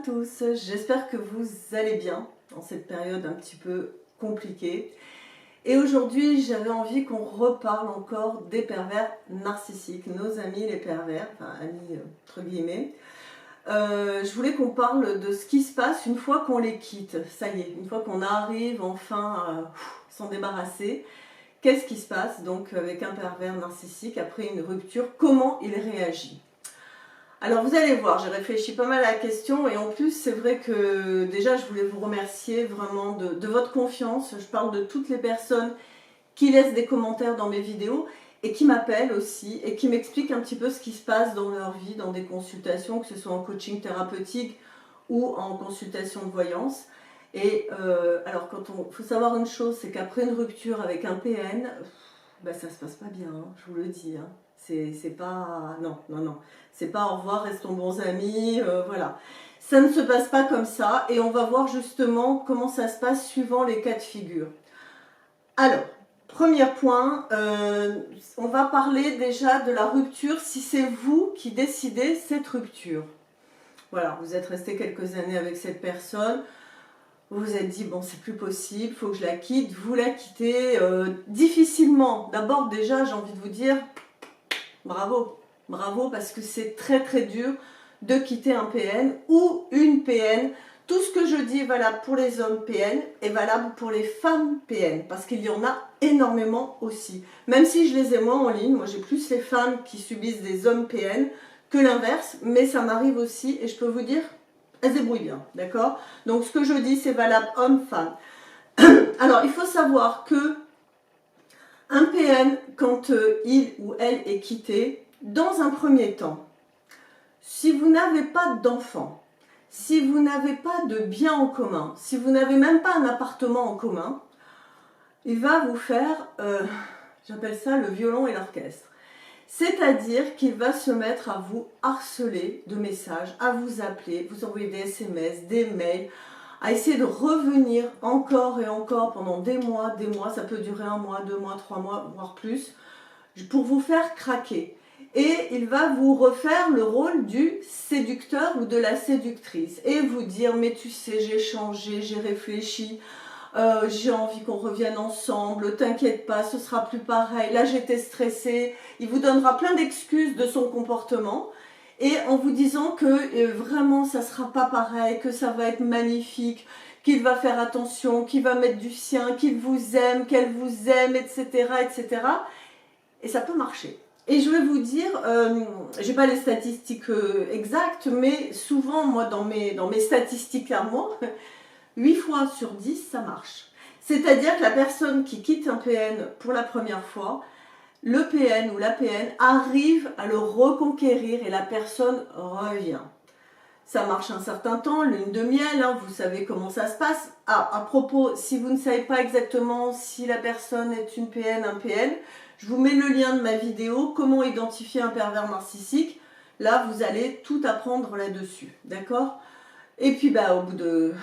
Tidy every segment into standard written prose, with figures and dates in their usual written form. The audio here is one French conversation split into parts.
tous, j'espère que vous allez bien dans cette période un petit peu compliquée. Et aujourd'hui, j'avais envie qu'on reparle encore des pervers narcissiques, nos amis les pervers, enfin amis entre guillemets. Je voulais qu'on parle de ce qui se passe une fois qu'on les quitte, ça y est, une fois qu'on arrive enfin à s'en débarrasser. Qu'est-ce qui se passe donc avec un pervers narcissique après une rupture? Comment il réagit? Alors vous allez voir, j'ai réfléchi pas mal à la question et en plus c'est vrai que déjà je voulais vous remercier vraiment de votre confiance. Je parle de toutes les personnes qui laissent des commentaires dans mes vidéos et qui m'appellent aussi et qui m'expliquent un petit peu ce qui se passe dans leur vie, dans des consultations, que ce soit en coaching thérapeutique ou en consultation de voyance. Et alors faut savoir une chose, c'est qu'après une rupture avec un PN, bah, ça se passe pas bien, hein, je vous le dis. Hein. C'est pas... Non. C'est pas au revoir, restons bons amis, voilà. Ça ne se passe pas comme ça et on va voir justement comment ça se passe suivant les cas de figure. Alors, premier point, on va parler déjà de la rupture si c'est vous qui décidez cette rupture. Voilà, vous êtes resté quelques années avec cette personne, vous vous êtes dit, bon, c'est plus possible, il faut que je la quitte, vous la quittez difficilement. D'abord, déjà, j'ai envie de vous dire, bravo. Bravo, parce que c'est très dur de quitter un PN ou une PN. Tout ce que je dis est valable pour les hommes PN est valable pour les femmes PN, parce qu'il y en a énormément aussi. Même si je les ai moins en ligne, moi j'ai plus les femmes qui subissent des hommes PN que l'inverse, mais ça m'arrive aussi et je peux vous dire, elles se débrouillent bien, d'accord? Donc ce que je dis c'est valable homme-femme. Alors il faut savoir que un PN, quand il ou elle est quitté, dans un premier temps, si vous n'avez pas d'enfant, si vous n'avez pas de biens en commun, si vous n'avez même pas un appartement en commun, il va vous faire, j'appelle ça le violon et l'orchestre. C'est-à-dire qu'il va se mettre à vous harceler de messages, à vous appeler, vous envoyer des SMS, des mails, à essayer de revenir encore et encore pendant des mois, ça peut durer 1 mois, 2 mois, 3 mois, voire plus, pour vous faire craquer. Et il va vous refaire le rôle du séducteur ou de la séductrice et vous dire, mais tu sais, j'ai changé, j'ai réfléchi, j'ai envie qu'on revienne ensemble, t'inquiète pas, ce sera plus pareil, là j'étais stressée. Il vous donnera plein d'excuses de son comportement et en vous disant que vraiment ça sera pas pareil, que ça va être magnifique, qu'il va faire attention, qu'il va mettre du sien, qu'il vous aime, qu'elle vous aime, etc., etc. Et ça peut marcher. Et je vais vous dire, je n'ai pas les statistiques exactes, mais souvent, moi, dans mes statistiques à moi, 8 fois sur 10, ça marche. C'est-à-dire que la personne qui quitte un PN pour la première fois, le PN ou la PN arrive à le reconquérir et la personne revient. Ça marche un certain temps, lune de miel, hein, vous savez comment ça se passe. Ah, à propos, si vous ne savez pas exactement si la personne est une PN, un PN, je vous mets le lien de ma vidéo, comment identifier un pervers narcissique. Là, vous allez tout apprendre là-dessus, d'accord? Et puis, bah, au bout de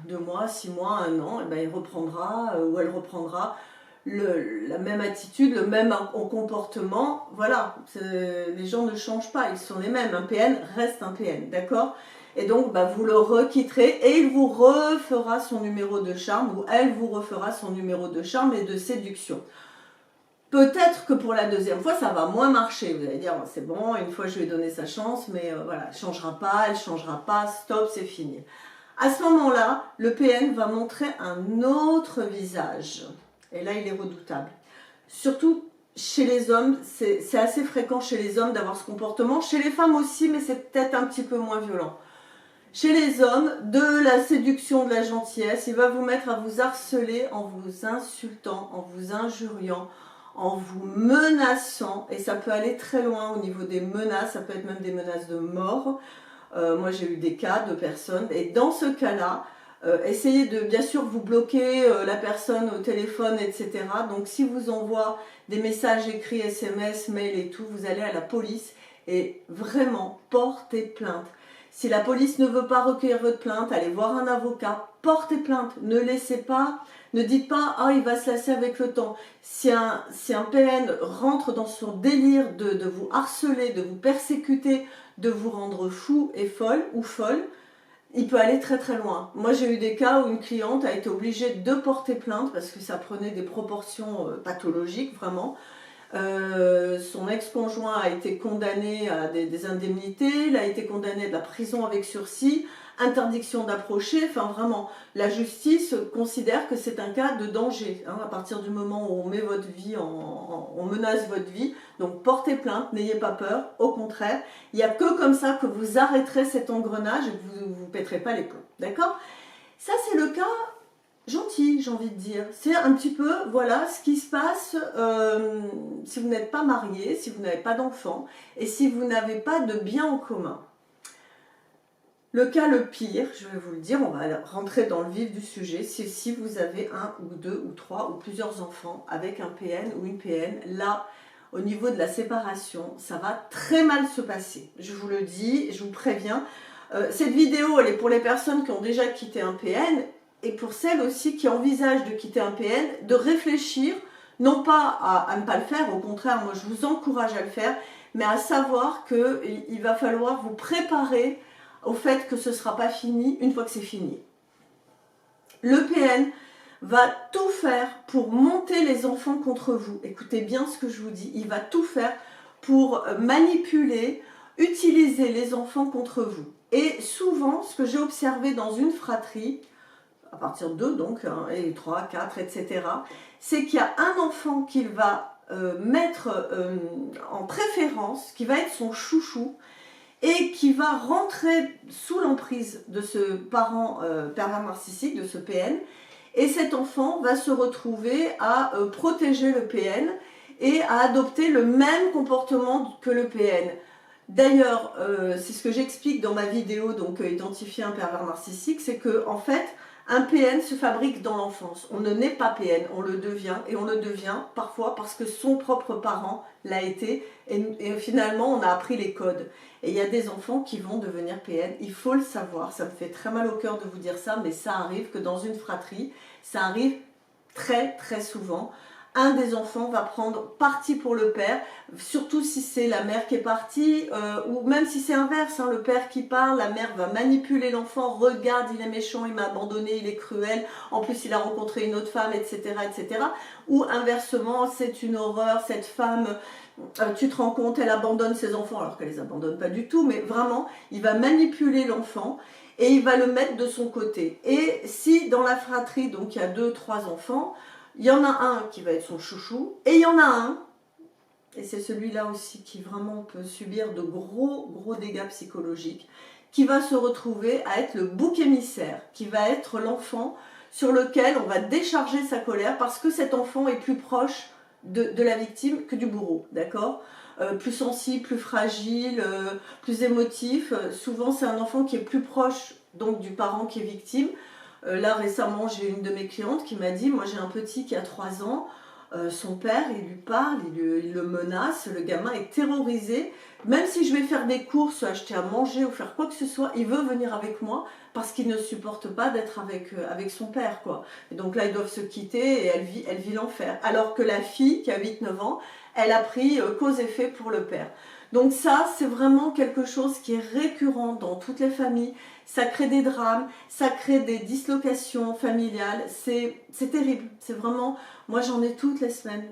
2 mois, 6 mois, 1 an, eh ben, il reprendra ou elle reprendra la même attitude, le même comportement. Voilà, les gens ne changent pas, ils sont les mêmes. Un PN reste un PN, d'accord? Et donc, bah, vous le requitterez et il vous refera son numéro de charme ou elle vous refera son numéro de charme et de séduction. Peut-être que pour la deuxième fois, ça va moins marcher. Vous allez dire, c'est bon, une fois je lui ai donné sa chance, mais voilà, elle ne changera pas, stop, c'est fini. À ce moment-là, le PN va montrer un autre visage. Et là, il est redoutable. Surtout chez les hommes, c'est assez fréquent chez les hommes d'avoir ce comportement. Chez les femmes aussi, mais c'est peut-être un petit peu moins violent. Chez les hommes, de la séduction, de la gentillesse, il va vous mettre à vous harceler en vous insultant, en vous injuriant, en vous menaçant, et ça peut aller très loin au niveau des menaces, ça peut être même des menaces de mort. Moi j'ai eu des cas de personnes, et dans ce cas-là, essayez de bien sûr vous bloquer la personne au téléphone, etc. Donc si vous envoie des messages écrits, SMS, mail et tout, vous allez à la police et vraiment portez plainte. Si la police ne veut pas recueillir votre plainte, allez voir un avocat, portez plainte, ne laissez pas, ne dites pas « Ah, il va se lasser avec le temps ». Si un PN rentre dans son délire de vous harceler, de vous persécuter, de vous rendre fou et folle ou folle, il peut aller très très loin. Moi j'ai eu des cas où une cliente a été obligée de porter plainte parce que ça prenait des proportions pathologiques vraiment. Son ex-conjoint a été condamné à des indemnités, il a été condamné à de la prison avec sursis, interdiction d'approcher, enfin vraiment, la justice considère que c'est un cas de danger, hein, à partir du moment où on met votre vie on menace votre vie, donc portez plainte, n'ayez pas peur, au contraire, il n'y a que comme ça que vous arrêterez cet engrenage et que vous ne pèterez pas les plombs, d'accord? Ça c'est le cas gentil, j'ai envie de dire. C'est un petit peu, voilà, ce qui se passe si vous n'êtes pas marié, si vous n'avez pas d'enfant et si vous n'avez pas de bien en commun. Le cas le pire, je vais vous le dire, on va rentrer dans le vif du sujet, c'est si vous avez un ou deux ou trois ou plusieurs enfants avec un PN ou une PN, là, au niveau de la séparation, ça va très mal se passer. Je vous le dis, je vous préviens. Cette vidéo, elle est pour les personnes qui ont déjà quitté un PN et pour celles aussi qui envisagent de quitter un PN, de réfléchir, non pas à ne pas le faire, au contraire, moi je vous encourage à le faire, mais à savoir qu'il va falloir vous préparer au fait que ce ne sera pas fini une fois que c'est fini. Le PN va tout faire pour monter les enfants contre vous. Écoutez bien ce que je vous dis. Il va tout faire pour manipuler, utiliser les enfants contre vous. Et souvent, ce que j'ai observé dans une fratrie, à partir de 2 donc, hein, et 3, 4, etc., c'est qu'il y a un enfant qu'il va mettre en préférence, qui va être son chouchou, et qui va rentrer sous l'emprise de ce parent pervers narcissique, de ce PN, et cet enfant va se retrouver à protéger le PN et à adopter le même comportement que le PN. D'ailleurs, c'est ce que j'explique dans ma vidéo, donc identifier un pervers narcissique, c'est que en fait, un PN se fabrique dans l'enfance. On ne naît pas PN, on le devient, et on le devient parfois parce que son propre parent l'a été, et finalement on a appris les codes. Et il y a des enfants qui vont devenir PN, il faut le savoir, ça me fait très mal au cœur de vous dire ça, mais ça arrive que dans une fratrie, ça arrive très très souvent. Un des enfants va prendre parti pour le père, surtout si c'est la mère qui est partie, ou même si c'est inverse, hein, le père qui parle, la mère va manipuler l'enfant, regarde, il est méchant, il m'a abandonné, il est cruel, en plus il a rencontré une autre femme, etc. etc. Ou inversement, c'est une horreur, cette femme, tu te rends compte, elle abandonne ses enfants, alors qu'elle les abandonne pas du tout, mais vraiment, il va manipuler l'enfant, et il va le mettre de son côté. Et si dans la fratrie, donc il y a 2, 3 enfants, il y en a un qui va être son chouchou, et il y en a un, et c'est celui-là aussi qui vraiment peut subir de gros dégâts psychologiques, qui va se retrouver à être le bouc émissaire, qui va être l'enfant sur lequel on va décharger sa colère, parce que cet enfant est plus proche de la victime que du bourreau, d'accord ? Plus sensible, plus fragile, plus émotif. Souvent, c'est un enfant qui est plus proche donc du parent qui est victime. Là, récemment, j'ai une de mes clientes qui m'a dit, moi j'ai un petit qui a 3 ans, son père, il lui parle, il le menace, le gamin est terrorisé. Même si je vais faire des courses, acheter à manger ou faire quoi que ce soit, il veut venir avec moi parce qu'il ne supporte pas d'être avec son père, quoi. Et donc là, ils doivent se quitter et elle vit l'enfer. Alors que la fille, qui a 8-9 ans, elle a pris cause et effet pour le père. Donc ça, c'est vraiment quelque chose qui est récurrent dans toutes les familles. Ça crée des drames, ça crée des dislocations familiales. C'est terrible. C'est vraiment... Moi, j'en ai toutes les semaines.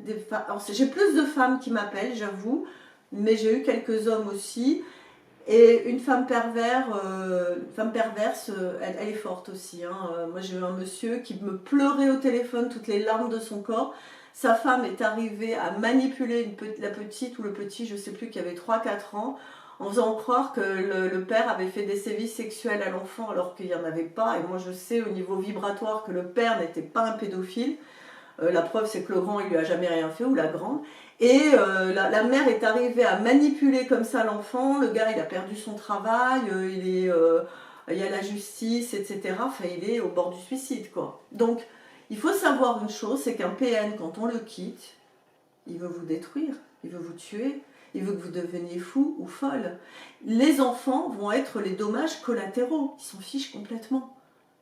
J'ai plus de femmes qui m'appellent, j'avoue, mais j'ai eu quelques hommes aussi. Et une femme perverse, elle est forte aussi. Hein. Moi, j'ai eu un monsieur qui me pleurait au téléphone, toutes les larmes de son corps. Sa femme est arrivée à manipuler la petite ou le petit, je ne sais plus, qui avait 3-4 ans, en faisant croire que le père avait fait des sévices sexuels à l'enfant alors qu'il n'y en avait pas. Et moi, je sais au niveau vibratoire que le père n'était pas un pédophile. La preuve, c'est que le grand, il lui a jamais rien fait, ou la grande. Et la mère est arrivée à manipuler comme ça l'enfant. Le gars, il a perdu son travail, il y a la justice, etc. Enfin, il est au bord du suicide, quoi. Donc, il faut savoir une chose, c'est qu'un PN, quand on le quitte, il veut vous détruire, il veut vous tuer, il veut que vous deveniez fou ou folle. Les enfants vont être les dommages collatéraux, ils s'en fichent complètement.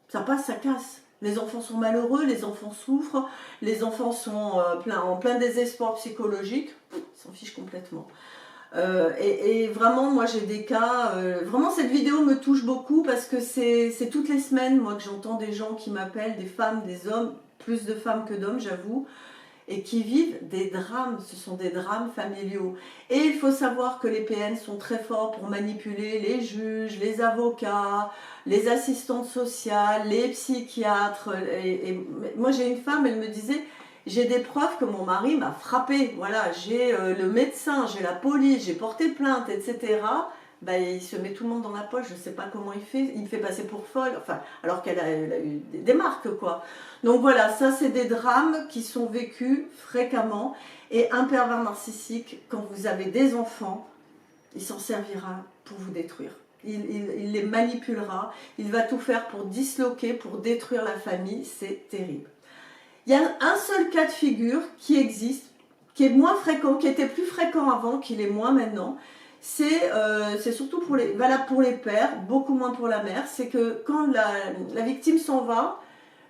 Ça passe, ça casse. Les enfants sont malheureux, les enfants souffrent, les enfants sont en plein désespoir psychologique, ils s'en fichent complètement. Et vraiment, moi j'ai des cas, vraiment cette vidéo me touche beaucoup parce que c'est toutes les semaines, moi, que j'entends des gens qui m'appellent, des femmes, des hommes, plus de femmes que d'hommes, j'avoue, et qui vivent des drames, ce sont des drames familiaux. Et il faut savoir que les PN sont très forts pour manipuler les juges, les avocats, les assistantes sociales, les psychiatres. Et moi j'ai une femme, elle me disait, j'ai des preuves que mon mari m'a frappé, voilà, j'ai le médecin, j'ai la police, j'ai porté plainte, etc. Ben, il se met tout le monde dans la poche, je ne sais pas comment il me fait passer pour folle, enfin, alors elle a eu des marques, quoi. Donc voilà, ça c'est des drames qui sont vécus fréquemment, et un pervers narcissique, quand vous avez des enfants, il s'en servira pour vous détruire. Il les manipulera, il va tout faire pour disloquer, pour détruire la famille, c'est terrible. Il y a un seul cas de figure qui existe, qui est moins fréquent, qui était plus fréquent avant, qu'il est moins maintenant. C'est surtout valable pour les pères, beaucoup moins pour la mère. C'est que quand la victime s'en va,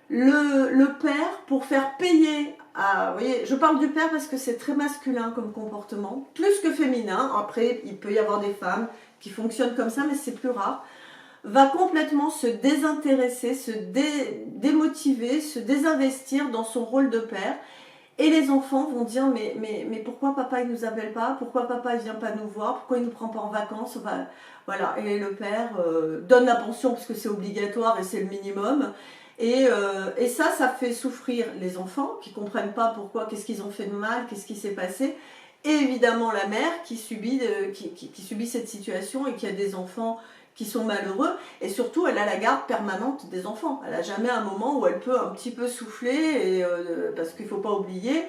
le père, pour faire payer vous voyez, je parle du père parce que c'est très masculin comme comportement, plus que féminin. Après, il peut y avoir des femmes qui fonctionnent comme ça, mais c'est plus rare. Va complètement se désintéresser, se démotiver, se désinvestir dans son rôle de père. Et les enfants vont dire mais pourquoi papa il nous appelle pas, pourquoi papa il vient pas nous voir, pourquoi il nous prend pas en vacances, voilà. Et le père donne la pension parce que c'est obligatoire et c'est le minimum. Et ça fait souffrir les enfants qui comprennent pas pourquoi, qu'est-ce qu'ils ont fait de mal, qu'est-ce qui s'est passé. Et évidemment la mère qui subit cette situation et qui a des enfants qui sont malheureux, et surtout elle a la garde permanente des enfants. Elle n'a jamais un moment où elle peut un petit peu souffler, parce qu'il ne faut pas oublier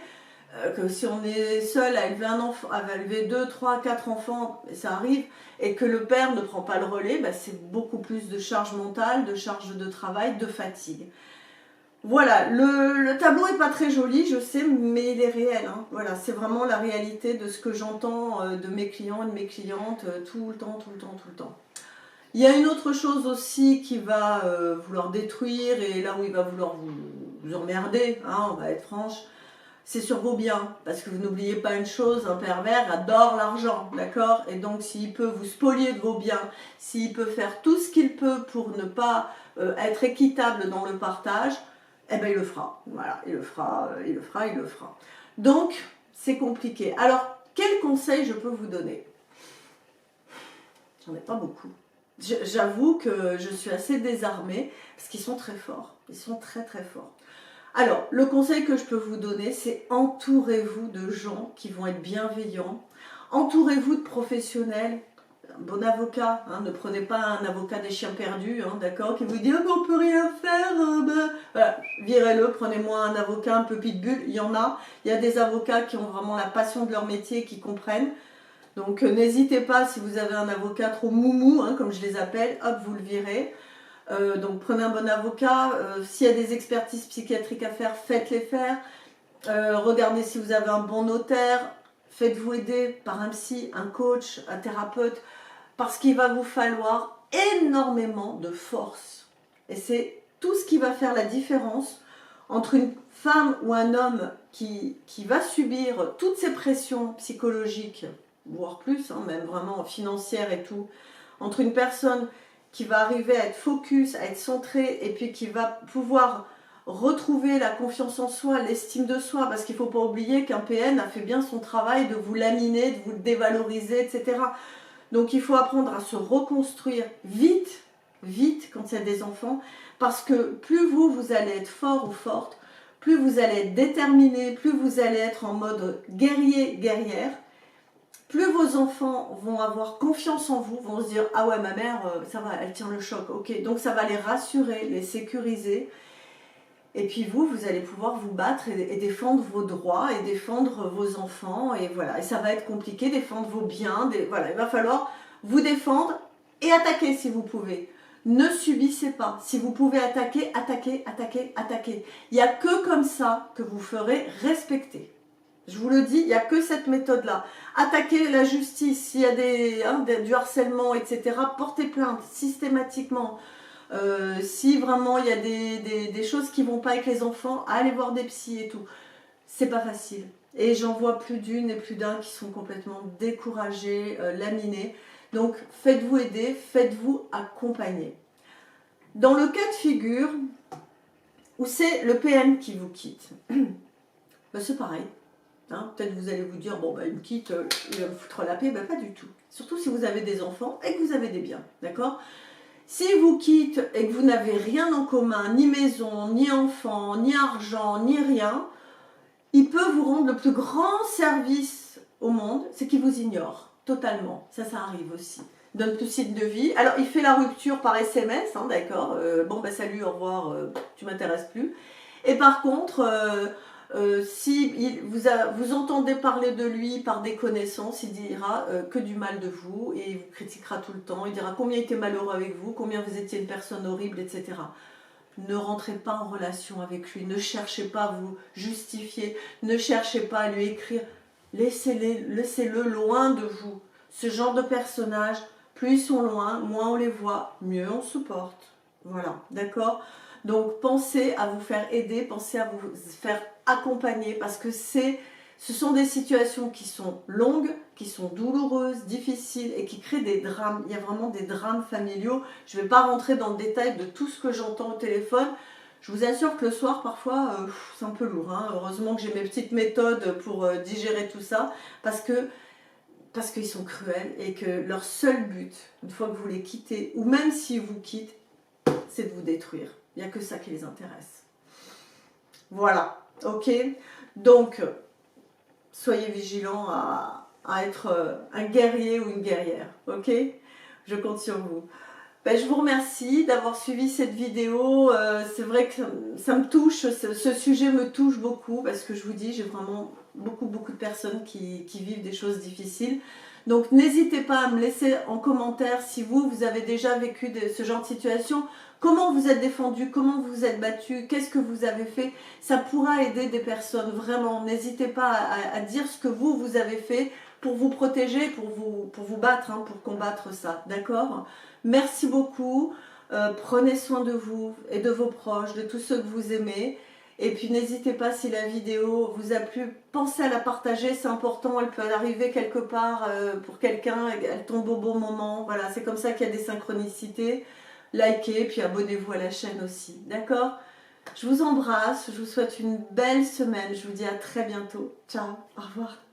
que si on est seul à élever un enfant, à élever 2, 3, 4 enfants, et ça arrive, et que le père ne prend pas le relais, c'est beaucoup plus de charge mentale, de charge de travail, de fatigue. Voilà, le tableau n'est pas très joli, je sais, mais il est réel. Hein. Voilà, c'est vraiment la réalité de ce que j'entends de mes clients et de mes clientes tout le temps. Il y a une autre chose aussi qui va vouloir détruire, et là où il va vouloir vous emmerder, hein, on va être franche, c'est sur vos biens. Parce que vous n'oubliez pas une chose, un pervers adore l'argent, d'accord? Et donc s'il peut vous spolier de vos biens, s'il peut faire tout ce qu'il peut pour ne pas être équitable dans le partage, eh ben il le fera. Voilà, il le fera. Donc c'est compliqué. Alors, quel conseil je peux vous donner? J'en ai pas beaucoup. J'avoue que je suis assez désarmée parce qu'ils sont très forts. Ils sont très forts. Alors, le conseil que je peux vous donner, c'est entourez-vous de gens qui vont être bienveillants. Entourez-vous de professionnels. Un bon avocat, hein, ne prenez pas un avocat des chiens perdus, hein, d'accord, qui vous dit oh, on peut rien faire, voilà, virez-le, prenez-moi un avocat un peu pitbull. Il y en a. Il y a des avocats qui ont vraiment la passion de leur métier, qui comprennent. Donc n'hésitez pas, si vous avez un avocat trop moumou, hein, comme je les appelle, hop, vous le virez. Donc prenez un bon avocat. S'il y a des expertises psychiatriques à faire, faites-les faire. Regardez si vous avez un bon notaire. Faites-vous aider par un psy, un coach, un thérapeute, parce qu'il va vous falloir énormément de force. Et c'est tout ce qui va faire la différence entre une femme ou un homme qui va subir toutes ces pressions psychologiques, voire plus, hein, même vraiment financières et tout, entre une personne qui va arriver à être focus, à être centrée, et puis qui va pouvoir retrouver la confiance en soi, l'estime de soi, parce qu'il ne faut pas oublier qu'un PN a fait bien son travail de vous laminer, de vous dévaloriser, etc. Donc il faut apprendre à se reconstruire vite quand il y a des enfants, parce que plus vous allez être fort ou forte, plus vous allez être déterminé, plus vous allez être en mode guerrier, guerrière, plus vos enfants vont avoir confiance en vous, vont se dire « Ah ouais, ma mère, ça va, elle tient le choc. » Ok, donc ça va les rassurer, les sécuriser. Et puis vous allez pouvoir vous battre et défendre vos droits et défendre vos enfants. Et voilà, et ça va être compliqué, défendre vos biens. Voilà, il va falloir vous défendre et attaquer si vous pouvez. Ne subissez pas. Si vous pouvez attaquer, attaquez. Il n'y a que comme ça que vous ferez respecter. Je vous le dis, il n'y a que cette méthode-là. Attaquez la justice, s'il y a du harcèlement, etc., portez plainte systématiquement. Si vraiment il y a des choses qui ne vont pas avec les enfants, allez voir des psys et tout. C'est pas facile. Et j'en vois plus d'une et plus d'un qui sont complètement découragés, laminés. Donc faites-vous aider, faites-vous accompagner. Dans le cas de figure où c'est le PM qui vous quitte, ben c'est pareil. Hein, peut-être vous allez vous dire, bon, ben, il me quitte, il va me foutre la paix. Ben, pas du tout. Surtout si vous avez des enfants et que vous avez des biens. D'accord? S'il vous quitte et que vous n'avez rien en commun, ni maison, ni enfants, ni argent, ni rien, il peut vous rendre le plus grand service au monde, c'est qu'il vous ignore totalement. Ça arrive aussi. Il donne plus signe de vie. Alors, il fait la rupture par SMS, hein, d'accord. Bon, ben salut, au revoir, tu m'intéresses plus. Et par contre, si vous entendez parler de lui par des connaissances, il dira que du mal de vous et il vous critiquera tout le temps. Il dira combien il était malheureux avec vous, combien vous étiez une personne horrible, etc. Ne rentrez pas en relation avec lui, ne cherchez pas à vous justifier, ne cherchez pas à lui écrire. Laissez-le loin de vous. Ce genre de personnages, plus ils sont loin, moins on les voit, mieux on supporte. Voilà, d'accord? Donc pensez à vous faire aider, pensez à vous faire accompagner parce que ce sont des situations qui sont longues, qui sont douloureuses, difficiles et qui créent des drames. Il y a vraiment des drames familiaux. Je ne vais pas rentrer dans le détail de tout ce que j'entends au téléphone. Je vous assure que le soir, parfois, c'est un peu lourd. Hein. Heureusement que j'ai mes petites méthodes pour digérer tout ça parce qu'ils sont cruels et que leur seul but, une fois que vous les quittez, ou même s'ils vous quittent, c'est de vous détruire. Il n'y a que ça qui les intéresse. Voilà, ok? Donc, soyez vigilants à être un guerrier ou une guerrière, ok? Je compte sur vous. Ben, je vous remercie d'avoir suivi cette vidéo. C'est vrai que ça me touche, ce sujet me touche beaucoup parce que je vous dis, j'ai vraiment beaucoup de personnes qui vivent des choses difficiles. Donc n'hésitez pas à me laisser en commentaire si vous avez déjà vécu ce genre de situation. Comment vous êtes défendu, comment vous vous êtes battu, qu'est-ce que vous avez fait. Ça pourra aider des personnes, vraiment. N'hésitez pas à dire ce que vous avez fait pour vous protéger, pour vous battre, hein, pour combattre ça. D'accord ? Merci beaucoup. Prenez soin de vous et de vos proches, de tous ceux que vous aimez. Et puis n'hésitez pas, si la vidéo vous a plu, pensez à la partager, c'est important, elle peut arriver quelque part pour quelqu'un, elle tombe au bon moment. Voilà, c'est comme ça qu'il y a des synchronicités. Likez, puis abonnez-vous à la chaîne aussi, d'accord? Je vous embrasse, je vous souhaite une belle semaine, je vous dis à très bientôt. Ciao, au revoir.